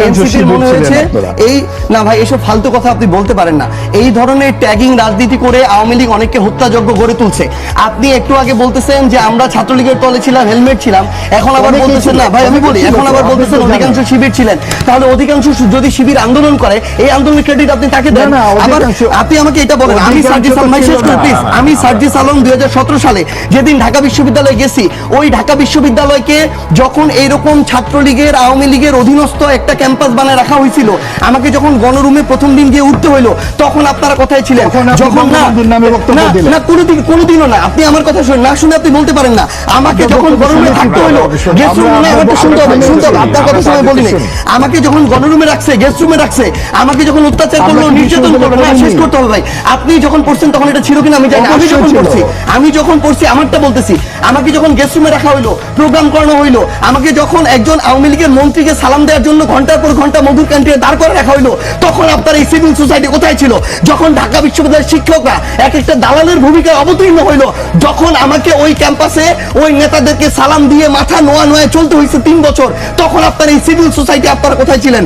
এনসিপির মনে হয়েছে এই না ভাই, এসব ফালতু কথা আপনি বলতে পারেন না। এই ধরনের ট্যাগিং রাজনীতি করে আওয়ামী লীগ অনেককে হত্যাযজ্ঞ গড়ে তুলছে। আপনি একটু আগে বলতেছেন যে আমরা ছাত্রলীগের তলে ছিলাম, হেলমেট ছিলাম, এখন আবার বলতেছেন না ভাই, আমি বলি এখন আবার বলতেছেন অধিকাংশ শিবির ছিলেন। তাহলে অধিকাংশ যদি শিবির আন্দোলন করে, এই আন্দোলনের ক্রেডিট আপনি তাকে দেন। আবার আপনি আমাকে এটা বলেন, আমি সার্জিস আলম ভাই শেষ করে প্লিজ, আমি সার্জিস আলম 2017 সালে যেদিন ঢাকা বিশ্ববিদ্যালয়ে গেছি, ওই ঢাকা বিশ্ববিদ্যালয়কে যখন এইরকম ছাত্রলীগের আওয়ামী লীগের অধীনস্থ একটা ক্যাম্পাস বানায় রাখা হয়েছিল, আমাকে যখন গণরুমে প্রথম দিন গিয়ে উঠতে হইলো, তখন আপনারা কোথায় ছিলেন? যখন না কোনোদিনও না, আপনি আমার কথা শুনে না শুনে আপনি বলতে পারেন না। আমাকে যখন গণরুমে থাকতে হইলো, গেস্ট রুম না, আমাকে শুনতে হবে, আপনার কথা সময় বলিনি। আমাকে যখন গণরুমে রাখছে, গেস্ট রুমে রাখছে, আমাকে যখন অত্যাচার করলো, নির্যাতন করলো, না শেষ করতে হবে ভাই। আপনি যখন পড়ছেন তখন এটা ছিল কিনা আমি জানি। আমি যখন পড়ছি আমারটা বলতেছি, আমাকে যখন গেস্ট রুমে রাখা হইলো, প্রোগ্রাম করানো হইলো, আমাকে যখন একজন আওয়ামী লীগের মন্ত্রীকে সালাম দেওয়ার জন্য ঘন্টার পর ঘন্টা মধুর ক্যান্টিনে দাঁড় করে রাখা হইলো, তখন আপনার এই সিভিল সোসাইটি কোথায় ছিল? যখন ঢাকা বিশ্ববিদ্যালয়ের শিক্ষকরা এক একটা দালালের ভূমিকায় অবতীর্ণ হইলো, যখন আমাকে ওই ক্যাম্পাসে ওই নেতাদেরকে সালাম দিয়ে মাথা নোয়া চলতে হয়েছে 3 বছর, তখন আপনার এই সিভিল সোসাইটি আপনারা কোথায় ছিলেন?